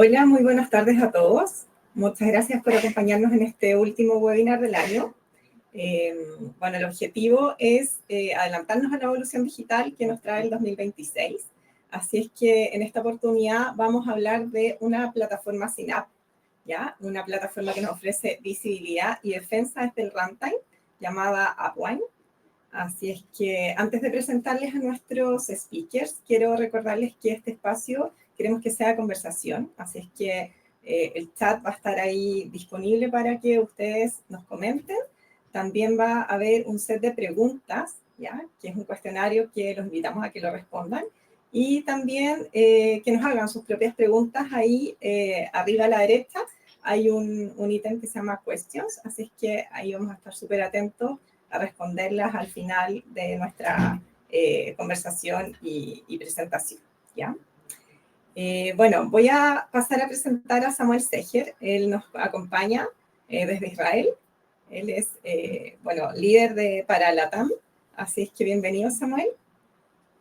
Hola, muy buenas tardes a todos. Muchas gracias por acompañarnos en este último webinar del año. Bueno, el objetivo es adelantarnos a la evolución digital que nos trae el 2026. Así es que en esta oportunidad vamos a hablar de una plataforma SYNAP, ¿ya? Una plataforma que nos ofrece visibilidad y defensa desde el runtime, llamada Upwine. Así es que antes de presentarles a nuestros speakers, quiero recordarles que este espacio queremos que sea conversación, así es que el chat va a estar ahí disponible para que ustedes nos comenten. También va a haber un set de preguntas, ¿ya? Que es un cuestionario que los invitamos a que lo respondan. Y también que nos hagan sus propias preguntas ahí arriba a la derecha. Hay un ítem que se llama Questions, así es que ahí vamos a estar súper atentos a responderlas al final de nuestra conversación y presentación, ¿ya? Bueno, voy a pasar a presentar a Samuel Seger. Él nos acompaña desde Israel. Él es, bueno, líder para LATAM. Así es que bienvenido, Samuel.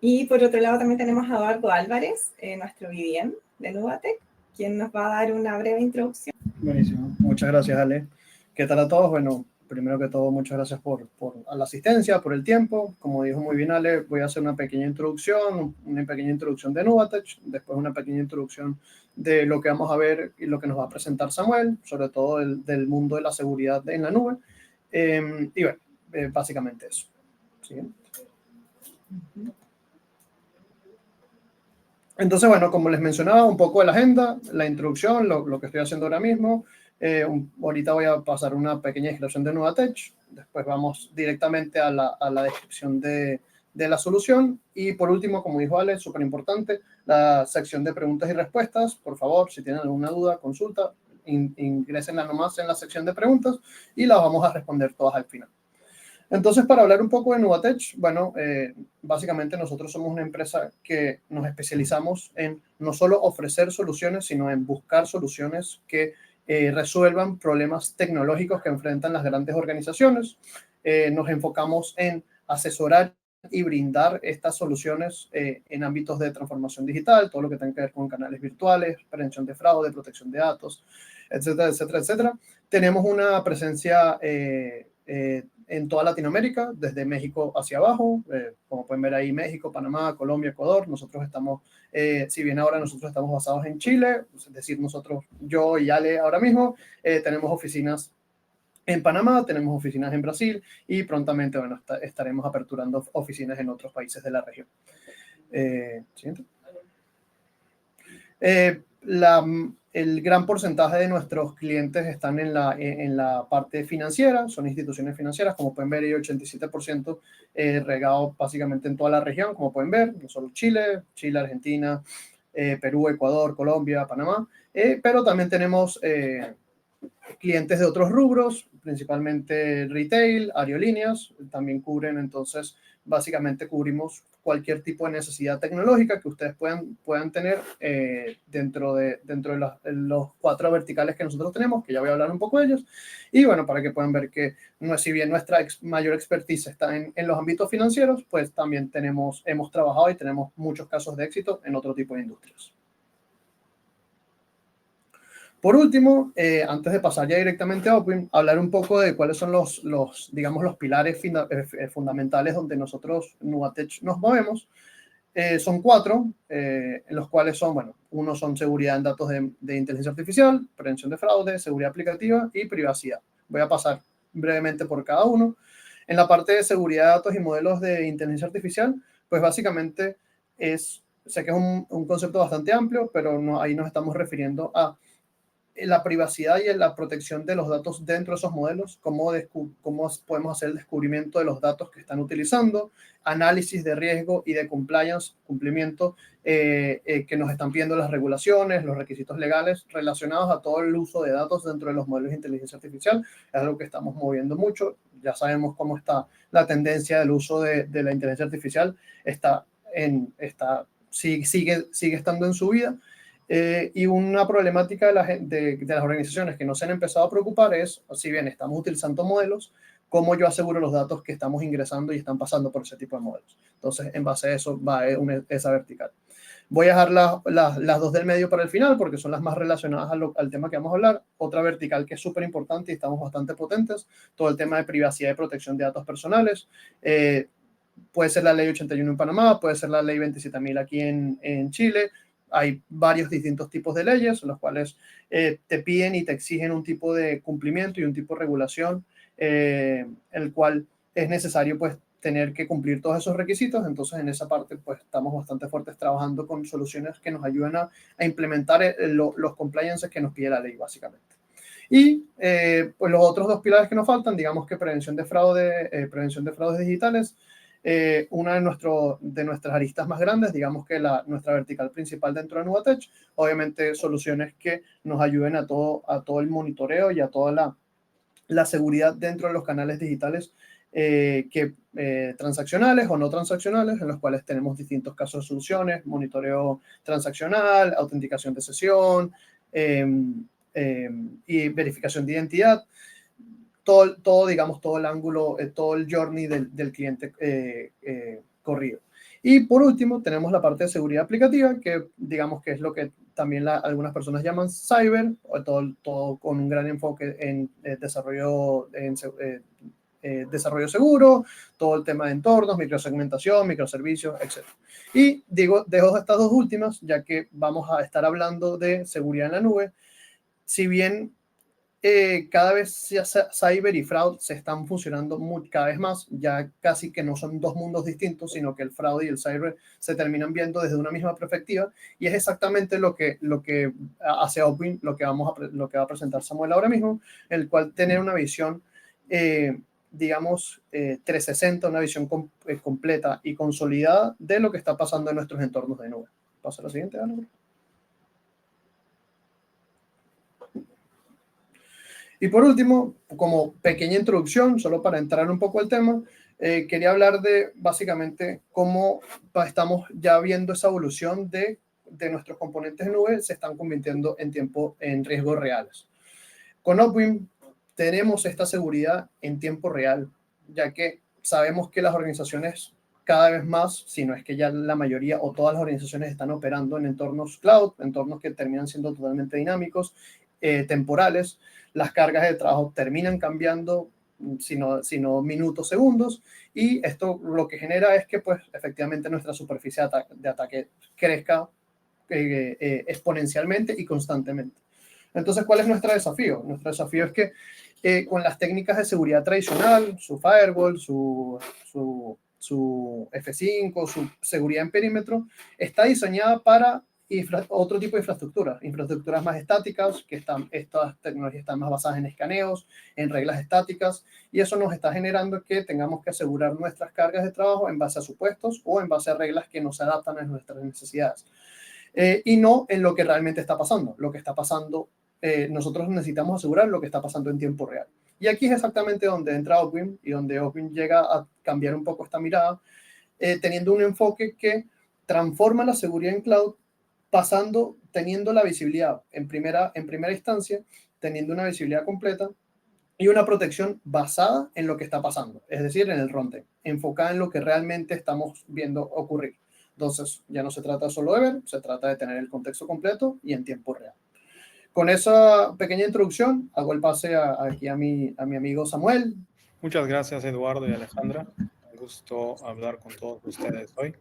Y por otro lado también tenemos a Eduardo Álvarez, nuestro BDM de Nubatec, quien nos va a dar una breve introducción. Buenísimo. Muchas gracias, Ale. ¿Qué tal a todos? Bueno, primero que todo, muchas gracias por la asistencia, por el tiempo. Como dijo muy bien Ale, voy a hacer una pequeña introducción de Nubatec, después una pequeña introducción de lo que vamos a ver y lo que nos va a presentar Samuel, sobre todo del mundo de la seguridad en la nube. Y bueno, básicamente eso. Siguiente. Entonces, bueno, como les mencionaba, un poco de la agenda, la introducción, lo que estoy haciendo ahora mismo. Ahorita voy a pasar una pequeña descripción de Nubatec, después vamos directamente a la descripción de la solución y por último, como dijo Ale, súper importante, la sección de preguntas y respuestas. Por favor, si tienen alguna duda, consulta, ingresenla nomás en la sección de preguntas y las vamos a responder todas al final. Entonces, para hablar un poco de Nubatec, bueno, básicamente nosotros somos una empresa que nos especializamos en no solo ofrecer soluciones, sino en buscar soluciones que resuelvan problemas tecnológicos que enfrentan las grandes organizaciones. Nos enfocamos en asesorar y brindar estas soluciones en ámbitos de transformación digital, todo lo que tenga que ver con canales virtuales, prevención de fraude, protección de datos, etcétera, etcétera, etcétera. Tenemos una presencia en toda Latinoamérica, desde México hacia abajo, como pueden ver ahí, México, Panamá, Colombia, Ecuador. Nosotros estamos, si bien ahora nosotros estamos basados en Chile, es decir, nosotros, yo y Ale ahora mismo, tenemos oficinas en Panamá, tenemos oficinas en Brasil y prontamente, bueno, estaremos aperturando oficinas en otros países de la región. Siguiente. El gran porcentaje de nuestros clientes están en la parte financiera, son instituciones financieras, como pueden ver, hay 87% regado básicamente en toda la región, como pueden ver, no solo Chile, Argentina, Perú, Ecuador, Colombia, Panamá, pero también tenemos clientes de otros rubros, principalmente retail, aerolíneas, también cubren, entonces básicamente cubrimos cualquier tipo de necesidad tecnológica que ustedes puedan tener dentro de los 4 verticales que nosotros tenemos, que ya voy a hablar un poco de ellos. Y bueno, para que puedan ver que si bien nuestra mayor expertise está en los ámbitos financieros, pues también hemos trabajado y tenemos muchos casos de éxito en otro tipo de industrias. Por último, antes de pasar ya directamente a Upwine, hablar un poco de cuáles son digamos, los pilares fundamentales donde nosotros, Nubatec, nos movemos. Son 4, en los cuales son, bueno, uno son seguridad en datos de inteligencia artificial, prevención de fraude, seguridad aplicativa y privacidad. Voy a pasar brevemente por cada uno. En la parte de seguridad de datos y modelos de inteligencia artificial, pues básicamente sé que es un concepto bastante amplio, pero ahí nos estamos refiriendo a la privacidad y la protección de los datos dentro de esos modelos, cómo podemos hacer el descubrimiento de los datos que están utilizando, análisis de riesgo y de cumplimiento que nos están pidiendo las regulaciones, los requisitos legales relacionados a todo el uso de datos dentro de los modelos de inteligencia artificial. Es algo que estamos moviendo mucho. Ya sabemos cómo está la tendencia del uso de la inteligencia artificial. Sigue estando en su vida. Y una problemática de las organizaciones que no se han empezado a preocupar es, si bien estamos utilizando modelos, cómo yo aseguro los datos que estamos ingresando y están pasando por ese tipo de modelos. Entonces, en base a eso va esa vertical. Voy a dejar las dos del medio para el final porque son las más relacionadas al tema que vamos a hablar. Otra vertical que es súper importante y estamos bastante potentes, todo el tema de privacidad y protección de datos personales. Puede ser la ley 81 en Panamá, puede ser la ley 27.000 aquí en Chile. Hay varios distintos tipos de leyes, los cuales te piden y te exigen un tipo de cumplimiento y un tipo de regulación, el cual es necesario pues tener que cumplir todos esos requisitos. Entonces en esa parte pues estamos bastante fuertes trabajando con soluciones que nos ayuden a implementar los compliances que nos pide la ley básicamente. Y pues los otros dos pilares que nos faltan, digamos que prevención de fraudes digitales. Una de nuestras aristas más grandes, digamos que nuestra vertical principal dentro de Nubatech, obviamente soluciones que nos ayuden a todo el monitoreo y a toda la seguridad dentro de los canales digitales transaccionales o no transaccionales, en los cuales tenemos distintos casos de soluciones, monitoreo transaccional, autenticación de sesión y verificación de identidad. Digamos, todo el ángulo, todo el journey del cliente corrido. Y por último, tenemos la parte de seguridad aplicativa, que digamos que es lo que también algunas personas llaman cyber, o todo con un gran enfoque en desarrollo seguro, todo el tema de entornos, microsegmentación, microservicios, etc. Y dejo estas dos últimas, ya que vamos a estar hablando de seguridad en la nube. Si bien cada vez cyber y fraud se están fusionando cada vez más, ya casi que no son dos mundos distintos, sino que el fraude y el cyber se terminan viendo desde una misma perspectiva, y es exactamente lo que hace Opwin, lo que va a presentar Samuel ahora mismo, el cual tener una visión, digamos, 360, una visión completa y consolidada de lo que está pasando en nuestros entornos de nube. Pasa a la siguiente, Ana. Y por último, como pequeña introducción, solo para entrar un poco al tema, quería hablar de básicamente cómo estamos ya viendo esa evolución de nuestros componentes de nube se están convirtiendo en riesgos reales. Con Opwin tenemos esta seguridad en tiempo real, ya que sabemos que las organizaciones cada vez más, si no es que ya la mayoría o todas las organizaciones están operando en entornos cloud, entornos que terminan siendo totalmente dinámicos, temporales. Las cargas de trabajo terminan cambiando, sino minutos, segundos, y esto lo que genera es que pues efectivamente nuestra superficie de ataque crezca exponencialmente y constantemente. Entonces, ¿cuál es nuestro desafío? Nuestro desafío es que con las técnicas de seguridad tradicional, su firewall, su F5, su seguridad en perímetro, está diseñada para otro tipo de infraestructuras más estáticas, estas tecnologías están más basadas en escaneos, en reglas estáticas, y eso nos está generando que tengamos que asegurar nuestras cargas de trabajo en base a supuestos o en base a reglas que no se adaptan a nuestras necesidades. Y no en lo que realmente está pasando. Lo que está pasando, nosotros necesitamos asegurar lo que está pasando en tiempo real. Y aquí es exactamente donde entra Opwin y donde Opwin llega a cambiar un poco esta mirada, teniendo un enfoque que transforma la seguridad en cloud, teniendo la visibilidad en primera instancia, teniendo una visibilidad completa y una protección basada en lo que está pasando, es decir, en el runtime, enfocada en lo que realmente estamos viendo ocurrir. Entonces, ya no se trata solo de ver, se trata de tener el contexto completo y en tiempo real. Con esa pequeña introducción, hago el pase aquí a mi amigo Samuel. Muchas gracias, Eduardo y Alejandra. Un gusto hablar con todos ustedes hoy.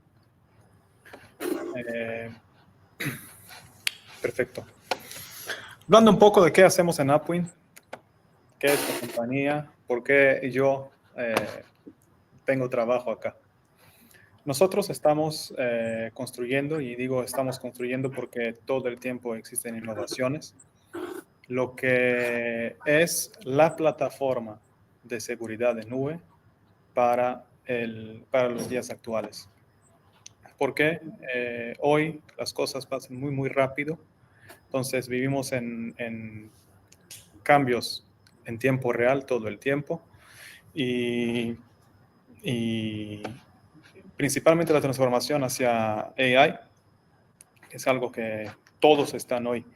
Perfecto. Hablando un poco de qué hacemos en Upwind, qué es la compañía, por qué yo tengo trabajo acá. Nosotros estamos construyendo, y digo estamos construyendo porque todo el tiempo existen innovaciones, lo que es la plataforma de seguridad de nube para los días actuales. Porque hoy las cosas pasan muy, muy rápido. Entonces vivimos en cambios en tiempo real todo el tiempo. Y principalmente la transformación hacia AI es algo que todos están hoy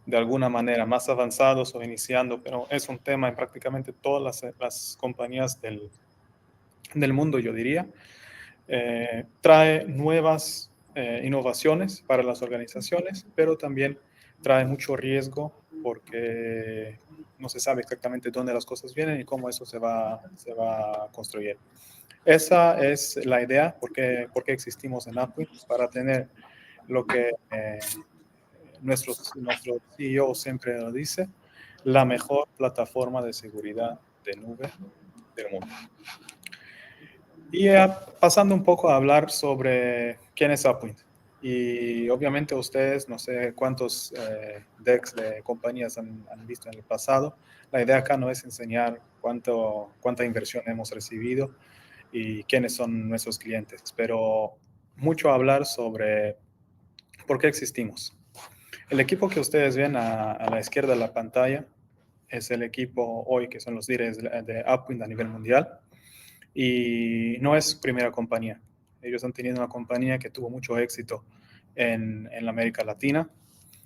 de alguna manera más avanzados o iniciando, pero es un tema en prácticamente todas las compañías del mundo, yo diría. Trae nuevas innovaciones para las organizaciones, pero también trae mucho riesgo porque no se sabe exactamente dónde las cosas vienen y cómo eso se va a construir. Esa es la idea, por qué existimos en Upwind, para tener lo que nuestro CEO siempre nos dice, la mejor plataforma de seguridad de nube del mundo. Y pasando un poco a hablar sobre quién es Upwind. Y obviamente ustedes, no sé cuántos decks de compañías han visto en el pasado. La idea acá no es enseñar cuánta inversión hemos recibido y quiénes son nuestros clientes, pero mucho hablar sobre por qué existimos. El equipo que ustedes ven a la izquierda de la pantalla es el equipo hoy que son los líderes de Upwind a nivel mundial. Y no es su primera compañía. Ellos han tenido una compañía que tuvo mucho éxito en la América Latina,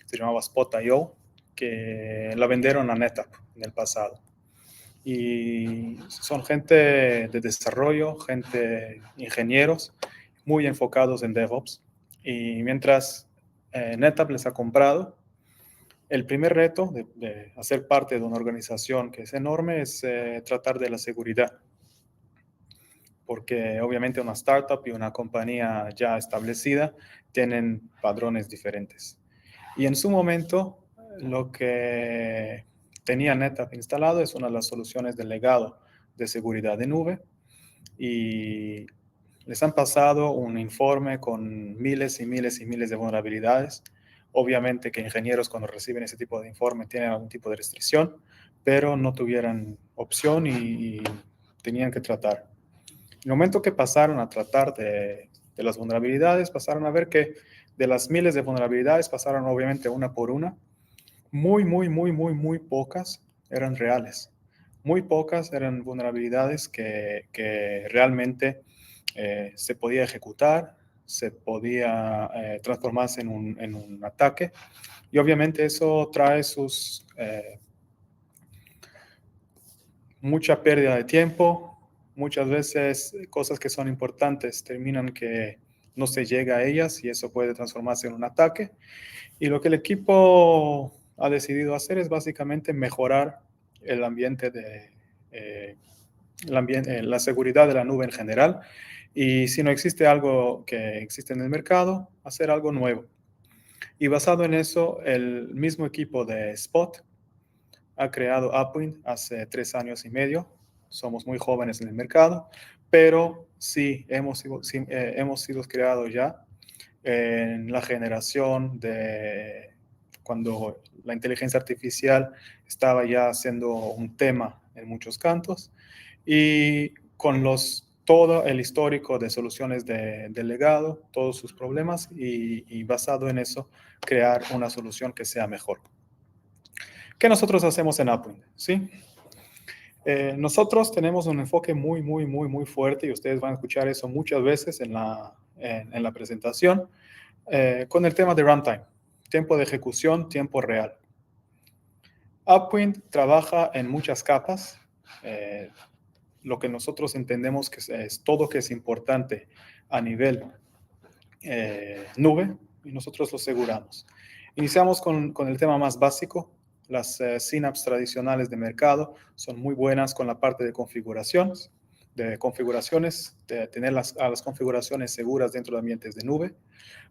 se llamaba Spot.io, que la vendieron a NetApp en el pasado. Y son gente de desarrollo, gente ingenieros, muy enfocados en DevOps. Y mientras NetApp les ha comprado, el primer reto de hacer parte de una organización que es enorme es tratar de la seguridad, porque obviamente una startup y una compañía ya establecida tienen padrones diferentes. Y en su momento, lo que tenía NetApp instalado es una de las soluciones del legado de seguridad de nube, y les han pasado un informe con miles y miles y miles de vulnerabilidades. Obviamente que ingenieros cuando reciben ese tipo de informe tienen algún tipo de restricción, pero no tuvieran opción y tenían que tratar. En el momento que pasaron a tratar de las vulnerabilidades, pasaron a ver que de las miles de vulnerabilidades pasaron obviamente una por una. Muy pocas eran reales. Muy pocas eran vulnerabilidades que realmente se podía ejecutar, se podía transformarse en un ataque. Y obviamente eso trae mucha pérdida de tiempo. Muchas veces cosas que son importantes terminan que no se llega a ellas y eso puede transformarse en un ataque. Y lo que el equipo ha decidido hacer es básicamente mejorar el ambiente la seguridad de la nube en general. Y si no existe algo que existe en el mercado, hacer algo nuevo. Y basado en eso, el mismo equipo de Spot ha creado Upwind hace 3 años y medio. Somos muy jóvenes en el mercado, pero sí hemos sido creados ya en la generación de cuando la inteligencia artificial estaba ya siendo un tema en muchos cantos, y con todo el histórico de soluciones de legado, todos sus problemas, y basado en eso, crear una solución que sea mejor. ¿Qué nosotros hacemos en Upwind? ¿Sí? Nosotros tenemos un enfoque muy fuerte, y ustedes van a escuchar eso muchas veces en la presentación, con el tema de runtime, tiempo de ejecución, tiempo real. Upwind trabaja en muchas capas. Lo que nosotros entendemos que es todo que es importante a nivel nube, y nosotros lo aseguramos. Iniciamos con el tema más básico. Las Synapse tradicionales de mercado son muy buenas con la parte de configuraciones, de tener las configuraciones seguras dentro de ambientes de nube,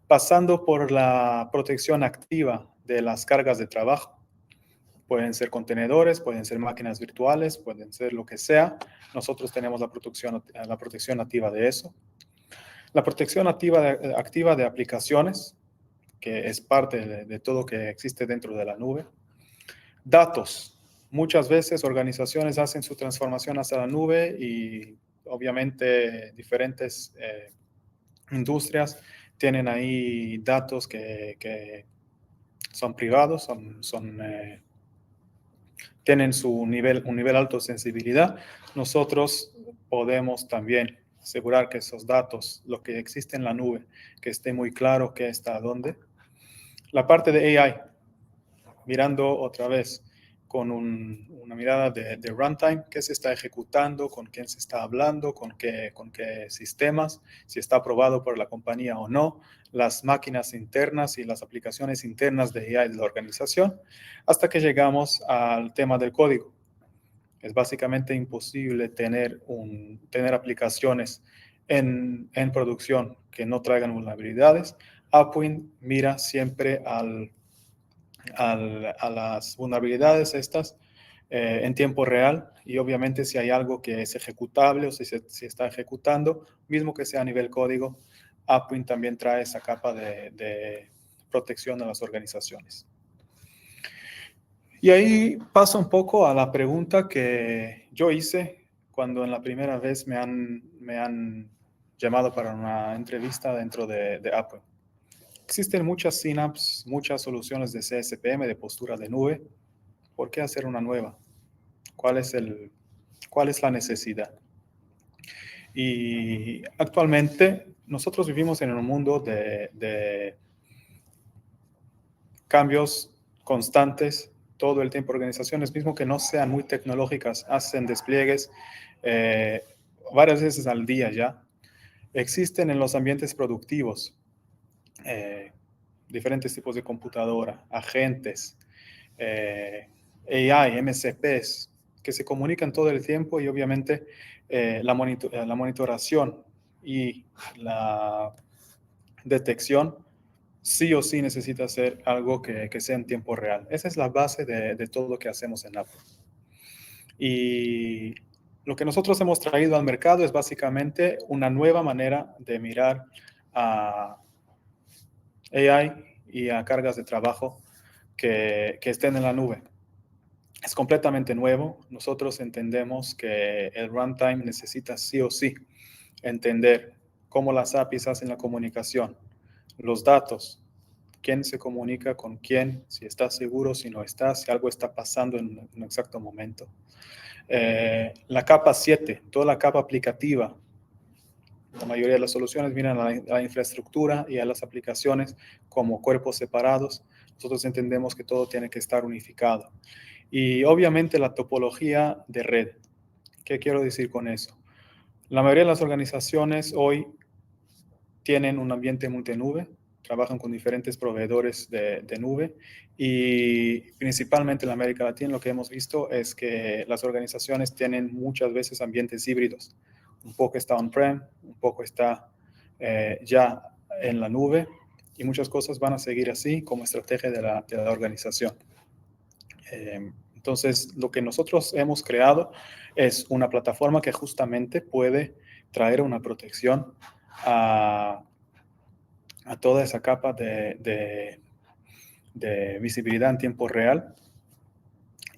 pasando por la protección activa de las cargas de trabajo. Pueden ser contenedores, pueden ser máquinas virtuales, pueden ser lo que sea. Nosotros tenemos la protección nativa de eso. La protección activa de aplicaciones, que es parte de todo que existe dentro de la nube. Datos. Muchas veces organizaciones hacen su transformación hacia la nube y obviamente diferentes industrias tienen ahí datos que son privados, tienen un nivel alto de sensibilidad. Nosotros podemos también asegurar que esos datos, lo que existe en la nube, que esté muy claro qué está dónde. La parte de AI. mirando otra vez con una mirada de runtime, qué se está ejecutando, con quién se está hablando, con qué sistemas, si está aprobado por la compañía o no, las máquinas internas y las aplicaciones internas de AI de la organización, hasta que llegamos al tema del código. Es básicamente imposible tener aplicaciones en producción que no traigan vulnerabilidades. Upwind mira siempre a las vulnerabilidades estas en tiempo real, y obviamente si hay algo que es ejecutable o si está ejecutando, mismo que sea a nivel código, Upwind también trae esa capa de protección a las organizaciones. Y ahí paso un poco a la pregunta que yo hice cuando en la primera vez me han llamado para una entrevista dentro de Upwind. Existen muchas Synapse, muchas soluciones de CSPM, de postura de nube. ¿Por qué hacer una nueva? ¿Cuál es la necesidad? Y actualmente nosotros vivimos en un mundo de cambios constantes todo el tiempo. Organizaciones, mismo que no sean muy tecnológicas, hacen despliegues varias veces al día ya. Existen en los ambientes productivos diferentes tipos de computadora, agentes, AI, MCPs, que se comunican todo el tiempo, y obviamente la monitoración y la detección sí o sí necesita ser algo que sea en tiempo real. Esa es la base de todo lo que hacemos en Apple. Y lo que nosotros hemos traído al mercado es básicamente una nueva manera de mirar a AI y a cargas de trabajo que estén en la nube. Es completamente nuevo. Nosotros entendemos que el runtime necesita sí o sí entender cómo las APIs hacen la comunicación, los datos, quién se comunica con quién, si está seguro, si no está, si algo está pasando en un exacto momento. La capa 7, toda la capa aplicativa. La mayoría de las soluciones miran a la infraestructura y a las aplicaciones como cuerpos separados. Nosotros entendemos que todo tiene que estar unificado. Y obviamente la topología de red. ¿Qué quiero decir con eso? La mayoría de las organizaciones hoy tienen un ambiente multinube, trabajan con diferentes proveedores de nube, y principalmente en América Latina lo que hemos visto es que las organizaciones tienen muchas veces ambientes híbridos. Un poco está on-prem, un poco está ya en la nube, y muchas cosas van a seguir así como estrategia de la organización. Entonces, lo que nosotros hemos creado es una plataforma que justamente puede traer una protección a toda esa capa de visibilidad en tiempo real,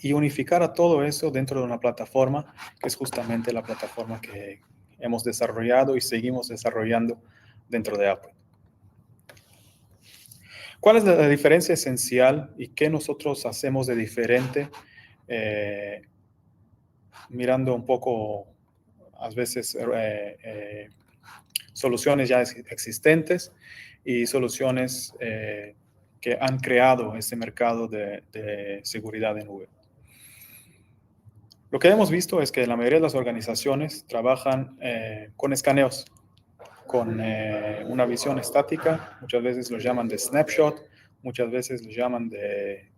y unificar a todo eso dentro de una plataforma que es justamente la plataforma que hemos desarrollado y seguimos desarrollando dentro de Apple. ¿Cuál es la diferencia esencial y qué nosotros hacemos de diferente? Mirando un poco, a veces, soluciones ya existentes y soluciones que han creado ese mercado de seguridad en nube. Lo que hemos visto es que la mayoría de las organizaciones trabajan con escaneos, con una visión estática. Muchas veces los llaman de snapshot, muchas veces los llaman de...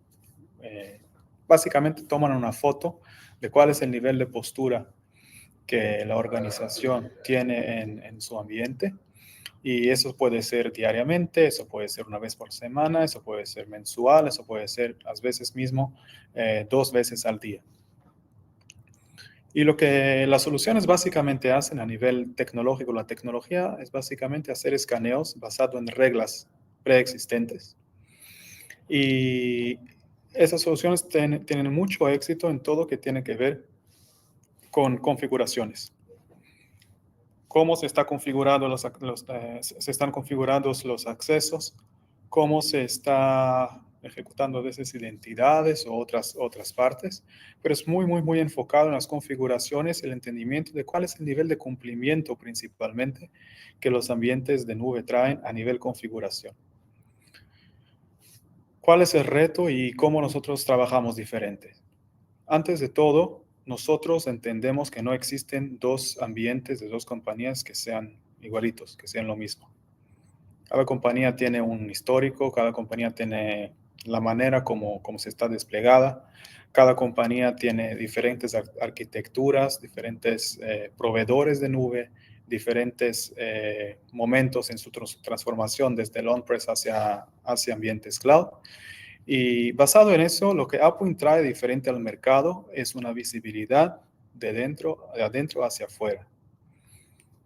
básicamente toman una foto de cuál es el nivel de postura que la organización tiene en su ambiente, y eso puede ser diariamente, eso puede ser una vez por semana, eso puede ser mensual, eso puede ser a veces mismo 2 veces al día. Y lo que las soluciones básicamente hacen a nivel tecnológico, la tecnología es básicamente hacer escaneos basado en reglas preexistentes. Y esas soluciones tienen mucho éxito en todo que tiene que ver con configuraciones. Cómo se está configurado se están configurados los accesos, cómo se está ejecutando a veces identidades o otras partes, pero es muy enfocado en las configuraciones, el entendimiento de cuál es el nivel de cumplimiento principalmente que los ambientes de nube traen a nivel configuración. ¿Cuál es el reto y cómo nosotros trabajamos diferente? Antes de todo, nosotros entendemos que no existen dos ambientes de dos compañías que sean igualitos, que sean lo mismo. Cada compañía tiene un histórico, cada compañía tiene la manera como se está desplegada, cada compañía tiene diferentes arquitecturas, diferentes proveedores de nube, diferentes momentos en su transformación desde el on-premise hacia ambientes cloud. Y basado en eso, lo que AvePoint trae diferente al mercado es una visibilidad de adentro hacia afuera.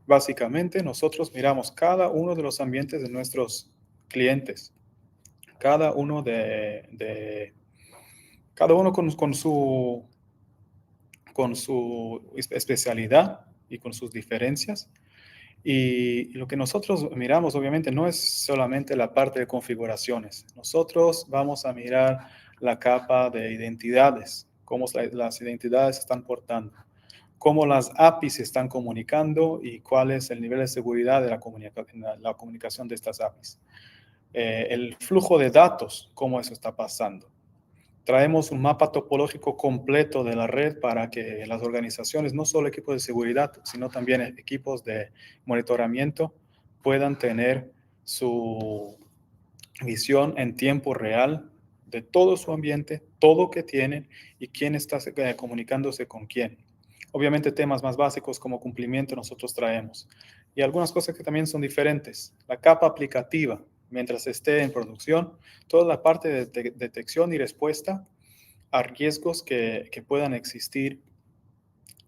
Básicamente, nosotros miramos cada uno de los ambientes de nuestros clientes, cada uno cada uno con su especialidad y con sus diferencias. Y lo que nosotros miramos, obviamente, no es solamente la parte de configuraciones. Nosotros vamos a mirar la capa de identidades, cómo las identidades se están portando, cómo las APIs se están comunicando y cuál es el nivel de seguridad de la comunicación de estas APIs. El flujo de datos, cómo eso está pasando. Traemos un mapa topológico completo de la red para que las organizaciones, no solo equipos de seguridad, sino también equipos de monitoramiento, puedan tener su visión en tiempo real de todo su ambiente, todo que tienen y quién está comunicándose con quién. Obviamente temas más básicos como cumplimiento nosotros traemos. Y algunas cosas que también son diferentes. La capa aplicativa, mientras esté en producción, toda la parte de detección y respuesta a riesgos que puedan existir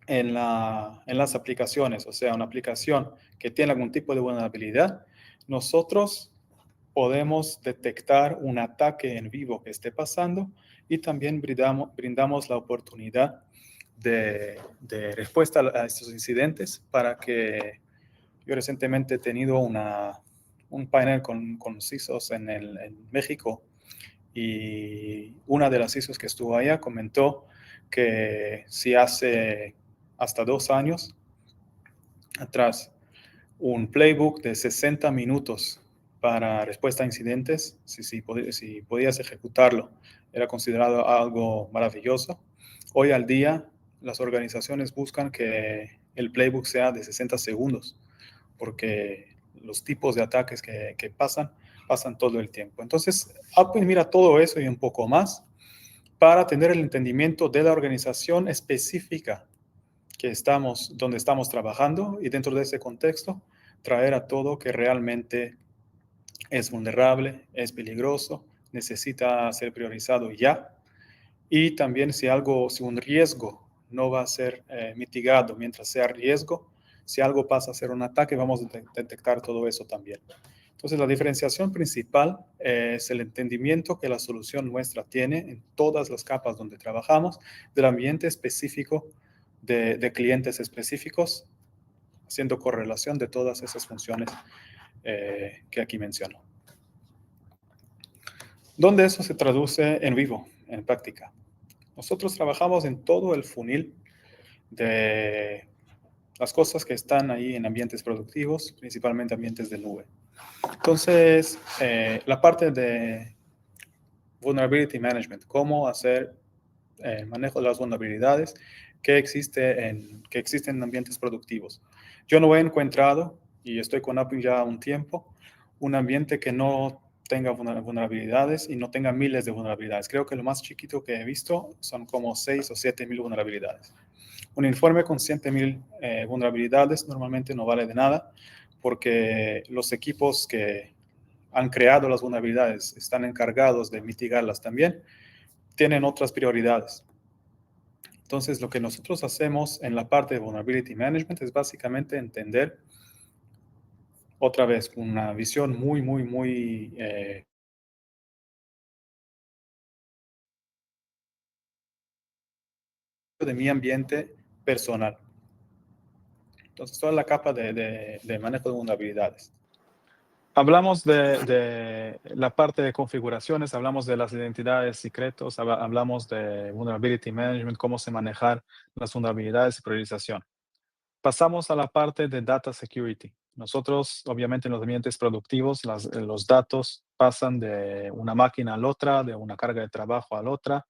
en las aplicaciones. O sea, una aplicación que tiene algún tipo de vulnerabilidad, nosotros podemos detectar un ataque en vivo que esté pasando y también brindamos la oportunidad de respuesta a estos incidentes para que yo recientemente he tenido un panel con CISOs en México y una de las CISOs que estuvo allá comentó que si hace hasta 2 años atrás un playbook de 60 minutos para respuesta a incidentes, si podías ejecutarlo, era considerado algo maravilloso. Hoy al día, las organizaciones buscan que el playbook sea de 60 segundos, porque los tipos de ataques que pasan todo el tiempo. Entonces, AvePoint mira todo eso y un poco más para tener el entendimiento de la organización específica donde estamos trabajando y dentro de ese contexto, traer a todo que realmente es vulnerable, es peligroso, necesita ser priorizado ya. Y también si un riesgo no va a ser mitigado mientras sea riesgo, si algo pasa a ser un ataque, vamos a detectar todo eso también. Entonces, la diferenciación principal es el entendimiento que la solución nuestra tiene en todas las capas donde trabajamos, del ambiente específico, de clientes específicos, haciendo correlación de todas esas funciones que aquí menciono. ¿Dónde eso se traduce en vivo, en práctica? Nosotros trabajamos en todo el funnel de las cosas que están ahí en ambientes productivos, principalmente ambientes de nube. Entonces, la parte de vulnerability management, cómo hacer manejo de las vulnerabilidades que existen en ambientes productivos. Yo no he encontrado, y estoy con AvePoint ya un tiempo, un ambiente que no tenga vulnerabilidades y no tenga miles de vulnerabilidades. Creo que lo más chiquito que he visto son como 6 o 7 mil vulnerabilidades. Un informe con 100,000 vulnerabilidades normalmente no vale de nada porque los equipos que han creado las vulnerabilidades están encargados de mitigarlas también, tienen otras prioridades. Entonces, lo que nosotros hacemos en la parte de Vulnerability Management es básicamente entender, otra vez, una visión muy de mi ambiente personal. Entonces, toda la capa de manejo de vulnerabilidades. Hablamos de la parte de configuraciones, hablamos de las identidades secretos, hablamos de Vulnerability Management, cómo se manejar las vulnerabilidades y priorización. Pasamos a la parte de Data Security. Nosotros, obviamente, en los ambientes productivos, los datos pasan de una máquina a la otra, de una carga de trabajo a la otra,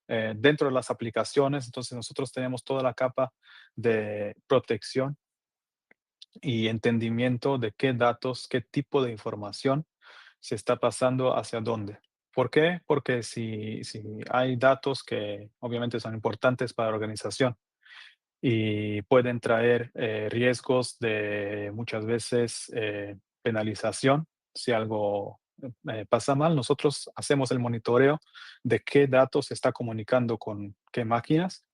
dentro de las aplicaciones. Entonces nosotros tenemos toda la capa de protección y entendimiento de qué datos, qué tipo de información se está pasando hacia dónde. ¿Por qué? Porque si hay datos que obviamente son importantes para la organización y pueden traer riesgos de muchas veces penalización si algo pasa mal, nosotros hacemos el monitoreo de qué datos se está comunicando con qué máquinas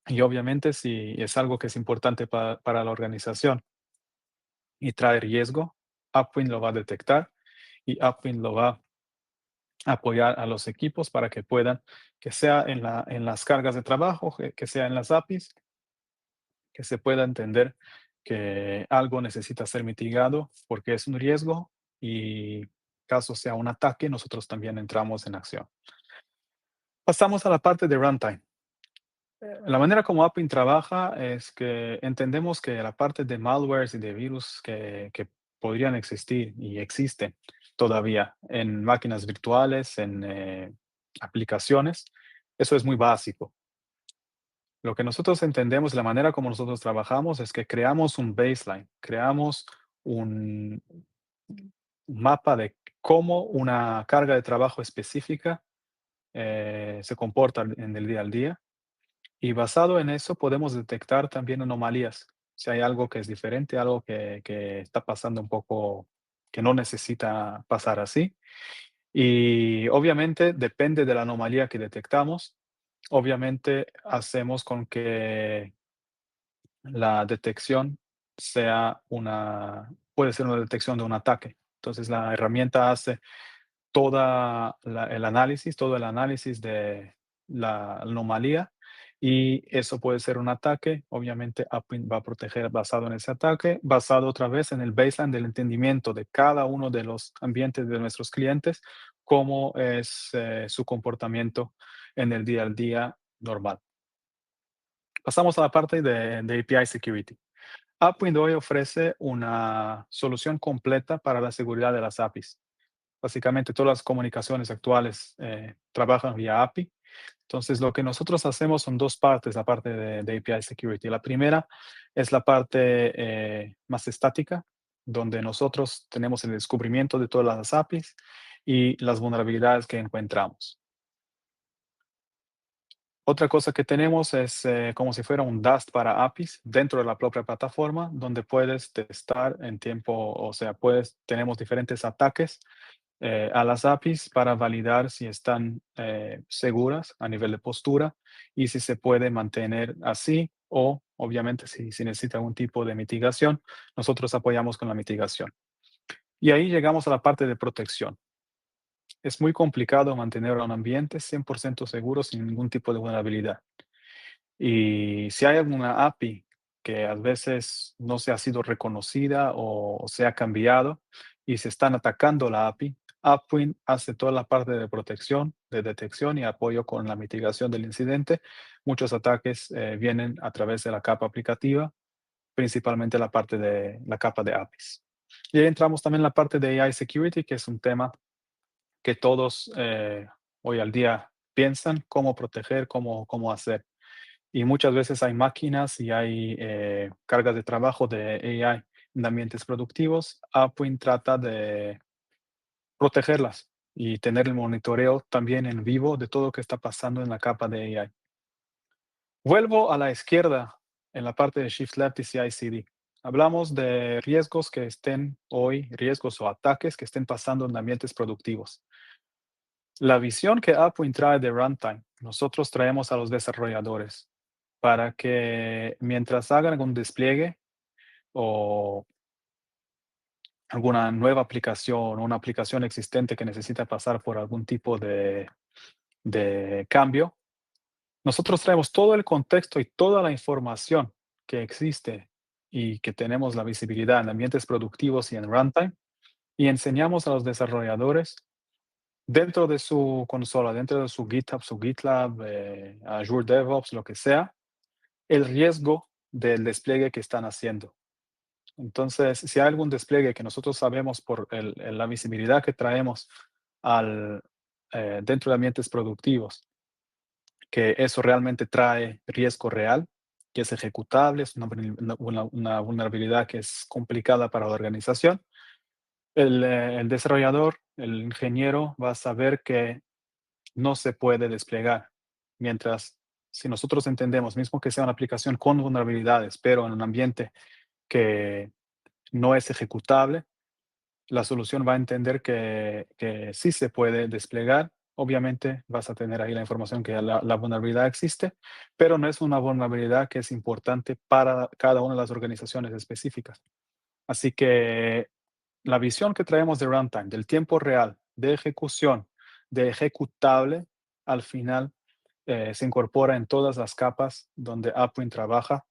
y obviamente si es algo que es importante para la organización y trae riesgo, Upwind lo va a detectar y Upwind lo va a apoyar a los equipos para que puedan, que sea en las cargas de trabajo, que sea en las APIs, que se pueda entender que algo necesita ser mitigado porque es un riesgo y caso sea un ataque, nosotros también entramos en acción. Pasamos a la parte de runtime. La manera como Appin trabaja es que entendemos que la parte de malwares y de virus que podrían existir y existen todavía en máquinas virtuales, en aplicaciones, eso es muy básico. Lo que nosotros entendemos, la manera como nosotros trabajamos es que creamos un baseline, creamos un mapa de cómo una carga de trabajo específica se comporta en el día al día. Y basado en eso podemos detectar también anomalías. Si hay algo que es diferente, algo que está pasando un poco, que no necesita pasar así. Y obviamente depende de la anomalía que detectamos. Obviamente hacemos con que la detección puede ser una detección de un ataque. Entonces la herramienta hace todo el análisis de la anomalía y eso puede ser un ataque. Obviamente, Appin va a proteger basado en ese ataque, basado otra vez en el baseline del entendimiento de cada uno de los ambientes de nuestros clientes, cómo es su comportamiento en el día al día normal. Pasamos a la parte de API Security. Upwind hoy ofrece una solución completa para la seguridad de las APIs. Básicamente todas las comunicaciones actuales trabajan vía API. Entonces, lo que nosotros hacemos son dos partes, la parte de API Security. La primera es la parte más estática, donde nosotros tenemos el descubrimiento de todas las APIs y las vulnerabilidades que encontramos. Otra cosa que tenemos es como si fuera un Dust para APIs dentro de la propia plataforma, donde puedes testar en tiempo, o sea, tenemos diferentes ataques a las APIs para validar si están seguras a nivel de postura y si se puede mantener así o, obviamente, si necesita algún tipo de mitigación, nosotros apoyamos con la mitigación. Y ahí llegamos a la parte de protección. Es muy complicado mantener un ambiente 100% seguro sin ningún tipo de vulnerabilidad. Y si hay alguna API que a veces no se ha sido reconocida o se ha cambiado y se están atacando la API, Upwind hace toda la parte de protección, de detección y apoyo con la mitigación del incidente. Muchos ataques vienen a través de la capa aplicativa, principalmente la parte de la capa de APIs. Y ahí entramos también en la parte de AI Security, que es un tema que todos hoy al día piensan cómo proteger, cómo hacer. Y muchas veces hay máquinas y hay cargas de trabajo de AI en ambientes productivos. Upwind trata de protegerlas y tener el monitoreo también en vivo de todo lo que está pasando en la capa de AI. Vuelvo a la izquierda en la parte de Shift Left y CI/CD. Hablamos de riesgos que estén hoy, riesgos o ataques que estén pasando en ambientes productivos. La visión que Upwind trae de runtime, nosotros traemos a los desarrolladores para que mientras hagan algún despliegue o alguna nueva aplicación o una aplicación existente que necesita pasar por algún tipo de cambio, nosotros traemos todo el contexto y toda la información que existe y que tenemos la visibilidad en ambientes productivos y en runtime y enseñamos a los desarrolladores dentro de su consola, dentro de su GitHub, su GitLab, Azure DevOps, lo que sea, el riesgo del despliegue que están haciendo. Entonces, si hay algún despliegue que nosotros sabemos por la visibilidad que traemos dentro de ambientes productivos, que eso realmente trae riesgo real, que es ejecutable, es una vulnerabilidad que es complicada para la organización, el desarrollador, el ingeniero va a saber que no se puede desplegar. Mientras, si nosotros entendemos, mismo que sea una aplicación con vulnerabilidades, pero en un ambiente que no es ejecutable, la solución va a entender que sí se puede desplegar. Obviamente vas a tener ahí la información que la vulnerabilidad existe, pero no es una vulnerabilidad que es importante para cada una de las organizaciones específicas. Así que la visión que traemos de runtime, del tiempo real, de ejecución, de ejecutable, al final se incorpora en todas las capas donde Upwind trabaja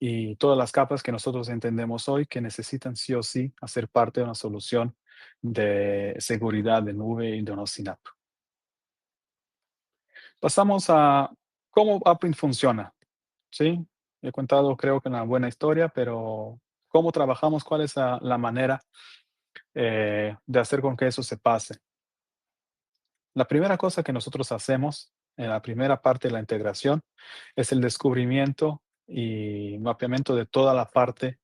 y todas las capas que nosotros entendemos hoy que necesitan sí o sí hacer parte de una solución de seguridad de nube y de un OSINAP. Pasamos a cómo Upwind funciona. ¿Sí? He contado, creo que una buena historia, pero ¿cómo trabajamos? ¿Cuál es la manera de hacer con que eso se pase? La primera cosa que nosotros hacemos en la primera parte de la integración es el descubrimiento y mapeamiento de toda la parte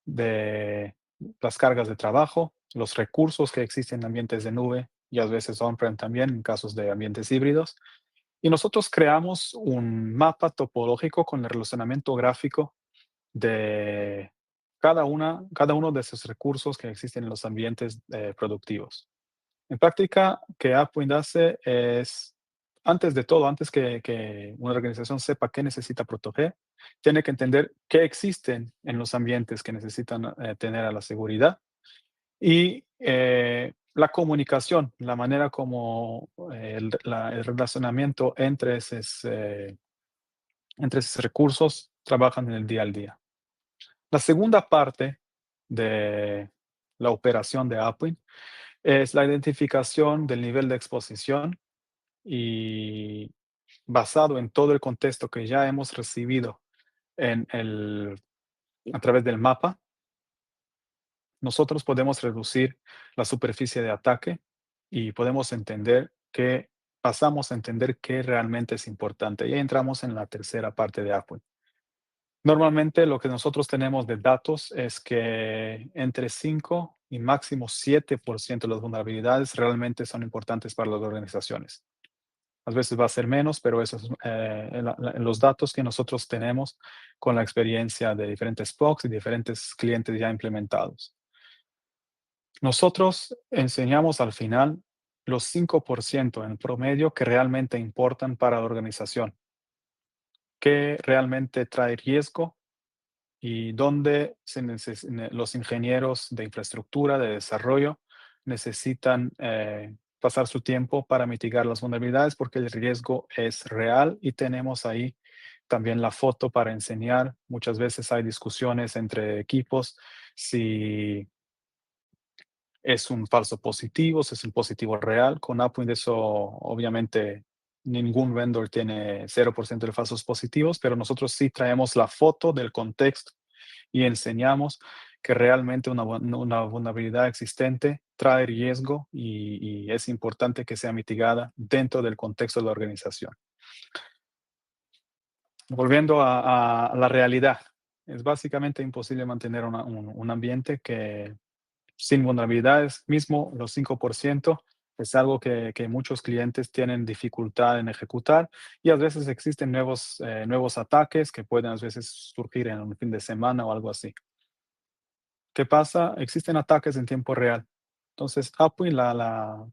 de las cargas de trabajo, los recursos que existen en ambientes de nube y a veces on-prem también en casos de ambientes híbridos. Y nosotros creamos un mapa topológico con el relacionamiento gráfico de cada uno de esos recursos que existen en los ambientes productivos. En práctica, que Upwind hace es, antes de todo, antes que una organización sepa qué necesita proteger, tiene que entender qué existen en los ambientes que necesitan tener a la seguridad y la comunicación, la manera como el relacionamiento entre esos recursos trabajan en el día al día. La segunda parte de la operación de Upwind es la identificación del nivel de exposición y basado en todo el contexto que ya hemos recibido a través del mapa, nosotros podemos reducir la superficie de ataque y podemos pasamos a entender qué realmente es importante. Y ahí entramos en la tercera parte de Upwind. Normalmente lo que nosotros tenemos de datos es que entre 5 y máximo 7% de las vulnerabilidades realmente son importantes para las organizaciones. A veces va a ser menos, pero esos en los datos que nosotros tenemos con la experiencia de diferentes POCs y diferentes clientes ya implementados. Nosotros enseñamos al final los 5% en promedio que realmente importan para la organización, que realmente trae riesgo y donde los ingenieros de infraestructura, de desarrollo, necesitan pasar su tiempo para mitigar las vulnerabilidades porque el riesgo es real y tenemos ahí también la foto para enseñar. Muchas veces hay discusiones entre equipos si es un falso positivo, si es un positivo real. Con Upwind eso obviamente ningún vendor tiene 0% de falsos positivos, pero nosotros sí traemos la foto del contexto y enseñamos que realmente una vulnerabilidad existente trae riesgo y es importante que sea mitigada dentro del contexto de la organización. Volviendo a la realidad, es básicamente imposible mantener un ambiente que sin vulnerabilidades, mismo los 5%, es algo que muchos clientes tienen dificultad en ejecutar y a veces existen nuevos ataques que pueden a veces surgir en un fin de semana o algo así. ¿Qué pasa? Existen ataques en tiempo real. Entonces, Upwind, la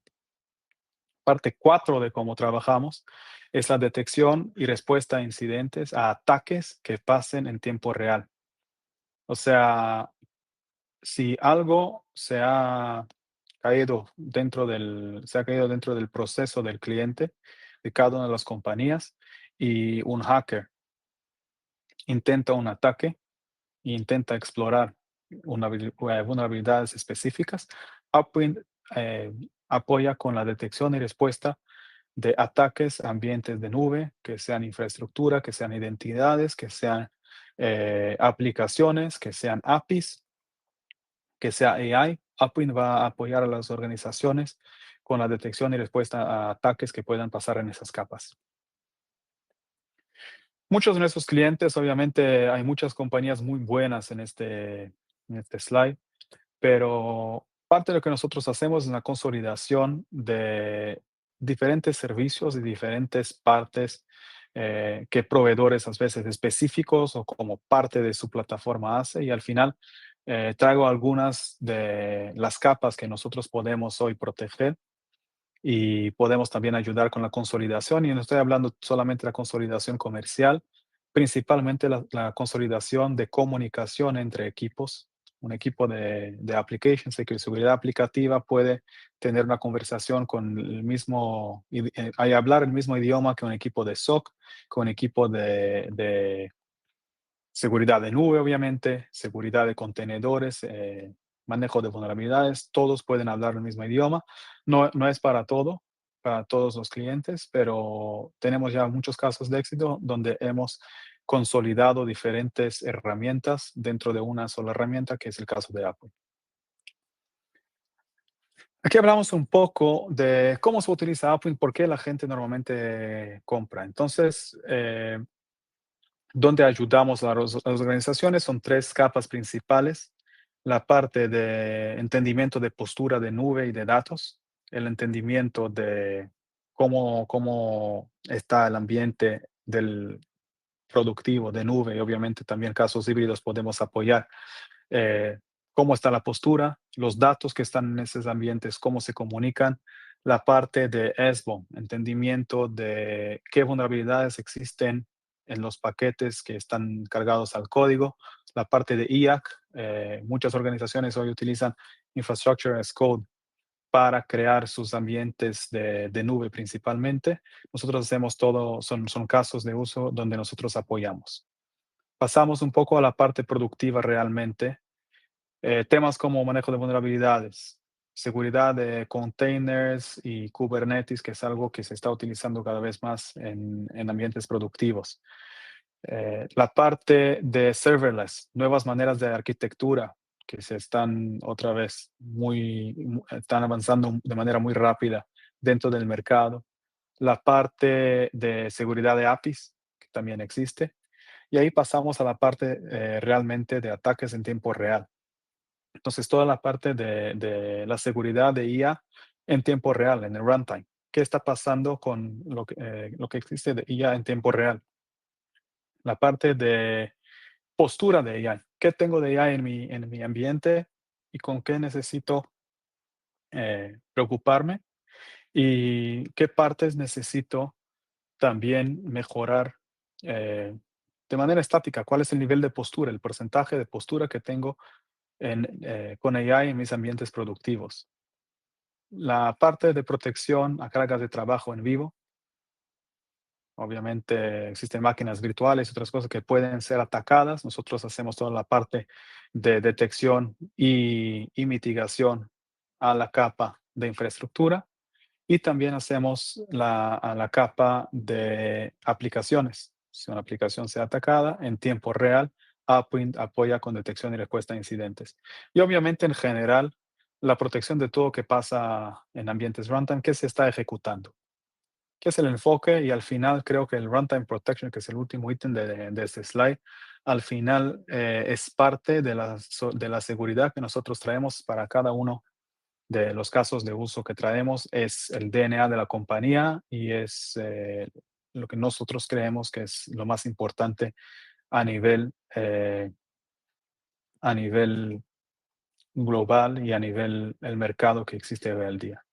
parte 4 de cómo trabajamos, es la detección y respuesta a incidentes, a ataques que pasen en tiempo real. O sea, si algo se ha caído dentro del proceso del cliente de cada una de las compañías y un hacker intenta un ataque e intenta explorar vulnerabilidades específicas, Upwind eh, apoya con la detección y respuesta de ataques a ambientes de nube, que sean infraestructura, que sean identidades, que sean aplicaciones, que sean APIs, que sea AI, Upwind va a apoyar a las organizaciones con la detección y respuesta a ataques que puedan pasar en esas capas. Muchos de nuestros clientes, obviamente, hay muchas compañías muy buenas en este slide, pero parte de lo que nosotros hacemos es una consolidación de diferentes servicios y diferentes partes que proveedores a veces específicos o como parte de su plataforma hace, y al final traigo algunas de las capas que nosotros podemos hoy proteger y podemos también ayudar con la consolidación. Y no estoy hablando solamente de la consolidación comercial, principalmente la consolidación de comunicación entre equipos. Un equipo de applications, de seguridad aplicativa, puede tener una conversación con el mismo, y hablar el mismo idioma que un equipo de SOC, con un equipo de seguridad de nube, obviamente, seguridad de contenedores, manejo de vulnerabilidades, todos pueden hablar el mismo idioma. No es para todos los clientes, pero tenemos ya muchos casos de éxito donde hemos consolidado diferentes herramientas dentro de una sola herramienta, que es el caso de Apple. Aquí hablamos un poco de cómo se utiliza Apple y por qué la gente normalmente compra. Entonces, donde ayudamos a las organizaciones son tres capas principales: la parte de entendimiento de postura de nube y de datos, el entendimiento de cómo está el ambiente del productivo de nube, y obviamente también casos híbridos podemos apoyar, eh, cómo está la postura, los datos que están en esos ambientes, cómo se comunican, la parte de SBOM, entendimiento de qué vulnerabilidades existen en los paquetes que están cargados al código, la parte de IAC. Muchas organizaciones hoy utilizan Infrastructure as Code para crear sus ambientes de nube principalmente. Nosotros hacemos todo, son casos de uso donde nosotros apoyamos. Pasamos un poco a la parte productiva realmente. Temas como manejo de vulnerabilidades, seguridad de containers y Kubernetes, que es algo que se está utilizando cada vez más en ambientes productivos. La parte de serverless, nuevas maneras de arquitectura que se están otra vez están avanzando de manera muy rápida dentro del mercado. La parte de seguridad de APIs, que también existe. Y ahí pasamos a la parte realmente de ataques en tiempo real. Entonces, toda la parte de la seguridad de IA en tiempo real, en el runtime. ¿Qué está pasando con lo que existe de IA en tiempo real? La parte de postura de AI. ¿Qué tengo de AI en mi ambiente y con qué necesito preocuparme? ¿Y qué partes necesito también mejorar de manera estática? ¿Cuál es el nivel de postura, el porcentaje de postura que tengo con AI en mis ambientes productivos? La parte de protección a cargas de trabajo en vivo. Obviamente existen máquinas virtuales y otras cosas que pueden ser atacadas. Nosotros hacemos toda la parte de detección y mitigación a la capa de infraestructura, y también hacemos a la capa de aplicaciones. Si una aplicación sea atacada en tiempo real, Upwind apoya con detección y respuesta a incidentes. Y obviamente en general, la protección de todo que pasa en ambientes runtime que se está ejecutando, que es el enfoque. Y al final creo que el runtime protection, que es el último ítem de este slide, al final es parte de la seguridad que nosotros traemos para cada uno de los casos de uso que traemos. Es el DNA de la compañía y es lo que nosotros creemos que es lo más importante a nivel global y a nivel el mercado que existe hoy al día.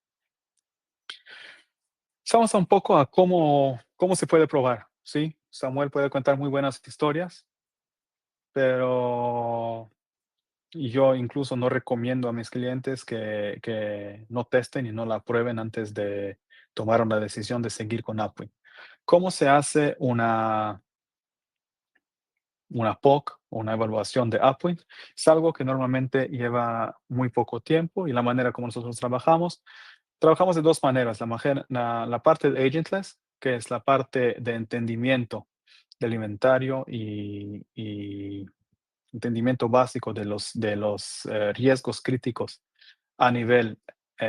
Vamos un poco a cómo se puede probar, ¿sí? Samuel puede contar muy buenas historias, pero yo incluso no recomiendo a mis clientes que no testen y no la prueben antes de tomar una decisión de seguir con Upwind. ¿Cómo se hace una POC, una evaluación de Upwind? Es algo que normalmente lleva muy poco tiempo, y la manera como nosotros trabajamos de dos maneras. La parte de agentless, que es la parte de entendimiento del inventario y entendimiento básico de los riesgos críticos a nivel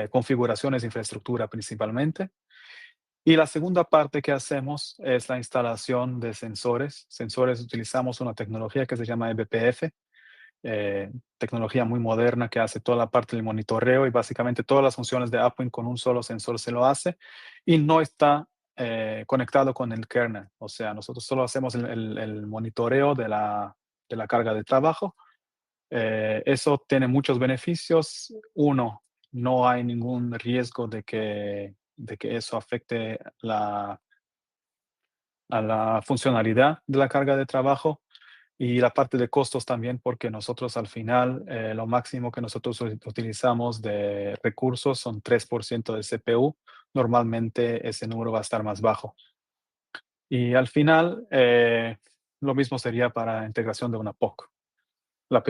configuraciones de infraestructura principalmente. Y la segunda parte que hacemos es la instalación de sensores. Sensores, utilizamos una tecnología que se llama eBPF, tecnología muy moderna que hace toda la parte del monitoreo y básicamente todas las funciones de Upwind con un solo sensor se lo hace y no está conectado con el kernel. O sea, nosotros solo hacemos el monitoreo de la carga de trabajo. Eso tiene muchos beneficios. Uno, no hay ningún riesgo de que eso afecte a la funcionalidad de la carga de trabajo. Y la parte de costos también, porque nosotros al final, lo máximo que nosotros utilizamos de recursos son 3% de CPU. Normalmente ese número va a estar más bajo. Y al final, lo mismo sería para integración de una POC. La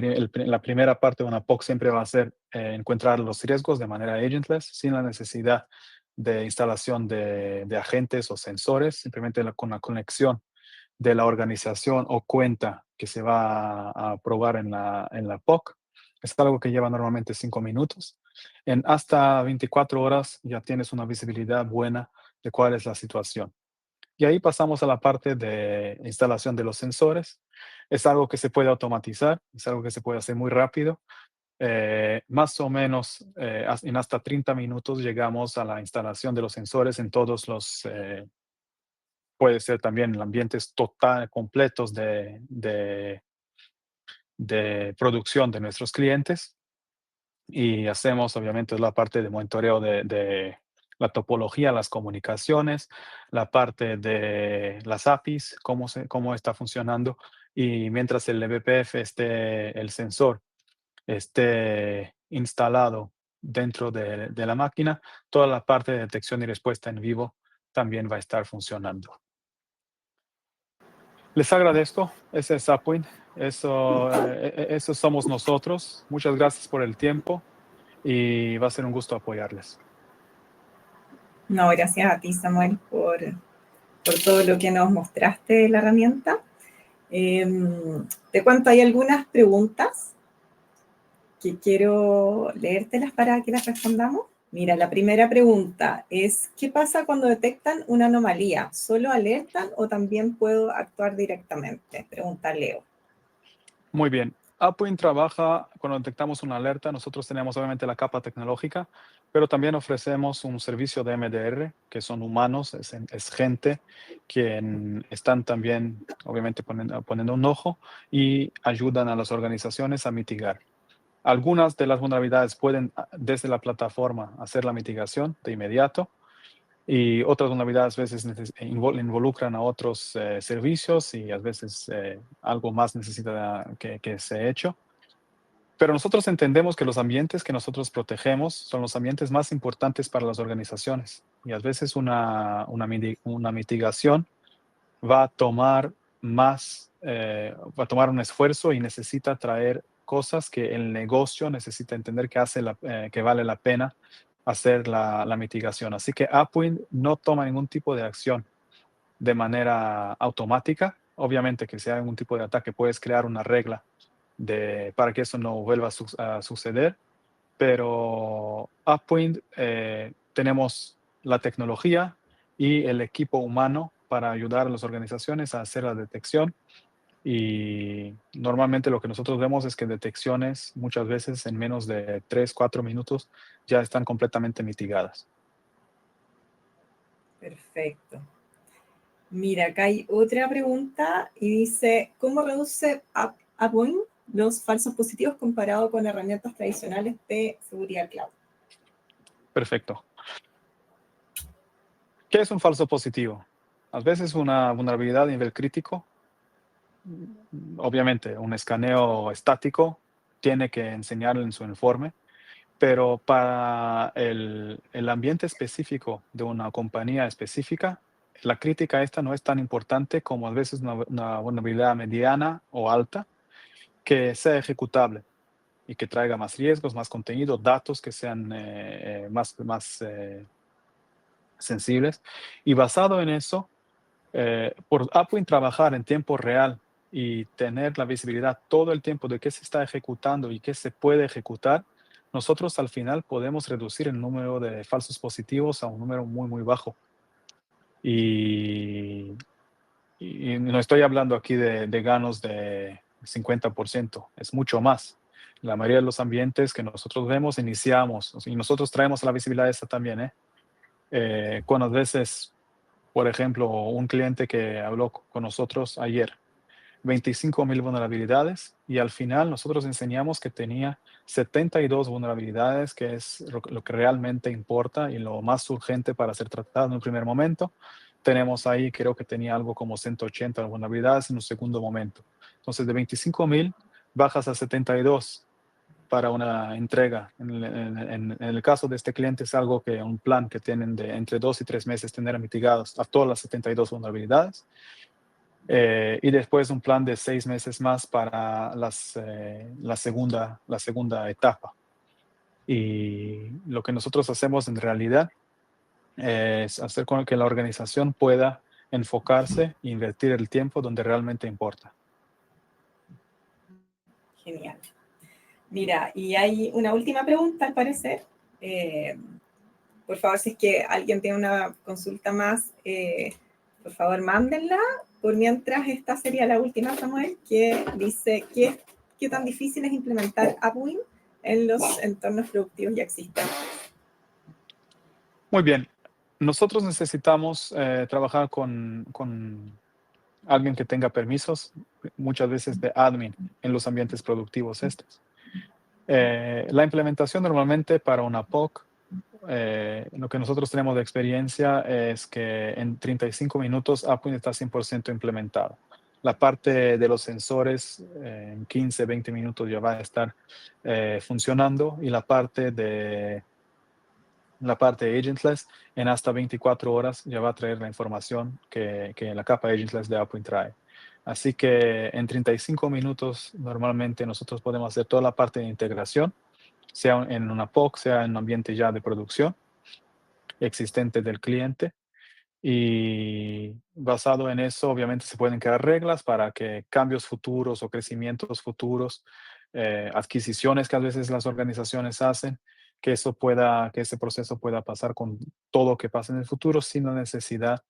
primera parte de una POC siempre va a ser encontrar los riesgos de manera agentless, sin la necesidad de instalación de agentes o sensores, simplemente con la conexión de la organización o cuenta que se va a probar en la POC. Es algo que lleva normalmente 5 minutos. En hasta 24 horas ya tienes una visibilidad buena de cuál es la situación. Y ahí pasamos a la parte de instalación de los sensores. Es algo que se puede automatizar, es algo que se puede hacer muy rápido. Más o menos en hasta 30 minutos llegamos a la instalación de los sensores en todos los puede ser también en ambientes total, completos de producción de nuestros clientes. Y hacemos, obviamente, la parte de monitoreo de la topología, las comunicaciones, la parte de las APIs, cómo está funcionando. Y mientras el eBPF el sensor esté instalado dentro de la máquina, toda la parte de detección y respuesta en vivo también va a estar funcionando. Les agradezco, ese es Upwind, eso somos nosotros. Muchas gracias por el tiempo y va a ser un gusto apoyarles. No, gracias a ti, Samuel, por todo lo que nos mostraste de la herramienta. Te cuento, hay algunas preguntas que quiero leértelas para que las respondamos. Mira, la primera pregunta es, ¿qué pasa cuando detectan una anomalía? ¿Solo alertan o también puedo actuar directamente? Pregunta Leo. Muy bien. Upwind trabaja cuando detectamos una alerta. Nosotros tenemos obviamente la capa tecnológica, pero también ofrecemos un servicio de MDR, que son humanos, es gente quien están también obviamente poniendo un ojo y ayudan a las organizaciones a mitigar. Algunas de las vulnerabilidades pueden desde la plataforma hacer la mitigación de inmediato y otras vulnerabilidades a veces involucran a otros servicios y a veces algo más necesita que sea hecho. Pero nosotros entendemos que los ambientes que nosotros protegemos son los ambientes más importantes para las organizaciones y a veces una mitigación va a tomar va a tomar un esfuerzo y necesita traer cosas que el negocio necesita entender que vale la pena hacer la mitigación. Así que Upwind no toma ningún tipo de acción de manera automática. Obviamente que si hay algún tipo de ataque puedes crear una regla para que eso no vuelva a suceder, pero Upwind tenemos la tecnología y el equipo humano para ayudar a las organizaciones a hacer la detección y normalmente lo que nosotros vemos es que detecciones muchas veces en menos de 3, 4 minutos ya están completamente mitigadas. Perfecto. Mira, acá hay otra pregunta y dice, ¿cómo reduce Upwind los falsos positivos comparado con herramientas tradicionales de seguridad cloud? Perfecto. ¿Qué es un falso positivo? A veces una vulnerabilidad a nivel crítico. Obviamente, un escaneo estático tiene que enseñarlo en su informe, pero para el ambiente específico de una compañía específica, la crítica esta no es tan importante como a veces una vulnerabilidad mediana o alta que sea ejecutable y que traiga más riesgos, más contenido, datos que sean más sensibles. Y basado en eso, por Upwind trabajar en tiempo real y tener la visibilidad todo el tiempo de qué se está ejecutando y qué se puede ejecutar, nosotros al final podemos reducir el número de falsos positivos a un número muy, muy bajo. Y, y no estoy hablando aquí de ganos de 50%, es mucho más. La mayoría de los ambientes que nosotros vemos, iniciamos, y nosotros traemos a la visibilidad esta también, cuando a veces, por ejemplo, un cliente que habló con nosotros ayer, 25,000 vulnerabilidades, y al final nosotros enseñamos que tenía 72 vulnerabilidades, que es lo que realmente importa y lo más urgente para ser tratado en un primer momento. Tenemos ahí, creo que tenía algo como 180 vulnerabilidades en un segundo momento. Entonces, de 25,000 bajas a 72 para una entrega. En el caso de este cliente es algo que un plan que tienen de entre 2 y 3 meses tener mitigados a todas las 72 vulnerabilidades. Y después un plan de 6 meses más para la segunda etapa. Y lo que nosotros hacemos en realidad es hacer con que la organización pueda enfocarse e invertir el tiempo donde realmente importa. Genial. Mira, y hay una última pregunta al parecer. Por favor, si es que alguien tiene una consulta más, por favor, mándenla. Por mientras, esta sería la última, Samuel, que dice, ¿qué tan difícil es implementar Upwind en los entornos productivos ya existentes? Muy bien. Nosotros necesitamos trabajar con alguien que tenga permisos, muchas veces de admin, en los ambientes productivos estos. La implementación normalmente para una POC, lo que nosotros tenemos de experiencia es que en 35 minutos Upwind está 100% implementado. La parte de los sensores en 15, 20 minutos ya va a estar funcionando, y la parte agentless en hasta 24 horas ya va a traer la información que la capa agentless de Upwind trae. Así que en 35 minutos normalmente nosotros podemos hacer toda la parte de integración, sea en una POC, sea en un ambiente ya de producción existente del cliente. Y basado en eso, obviamente se pueden crear reglas para que cambios futuros o crecimientos futuros, adquisiciones que a veces las organizaciones hacen, que ese proceso pueda pasar con todo lo que pasa en el futuro sin la necesidad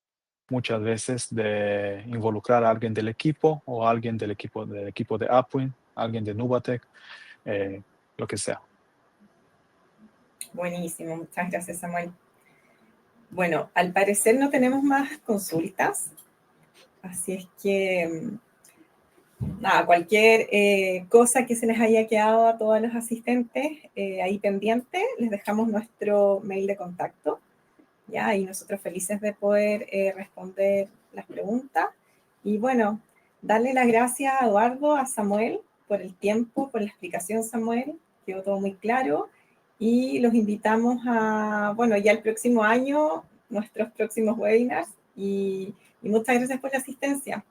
muchas veces de involucrar a alguien del equipo o alguien del equipo de Upwind, alguien de Nubatec, lo que sea. Buenísimo, muchas gracias, Samuel. Bueno, al parecer no tenemos más consultas, así es que nada, cualquier cosa que se les haya quedado a todos los asistentes ahí pendiente, les dejamos nuestro mail de contacto, ¿ya? Y nosotros felices de poder responder las preguntas. Y bueno, darle las gracias a Eduardo, a Samuel, por el tiempo, por la explicación, Samuel, quedó todo muy claro. Y los invitamos a, bueno, ya el próximo año, nuestros próximos webinars. Y muchas gracias por la asistencia.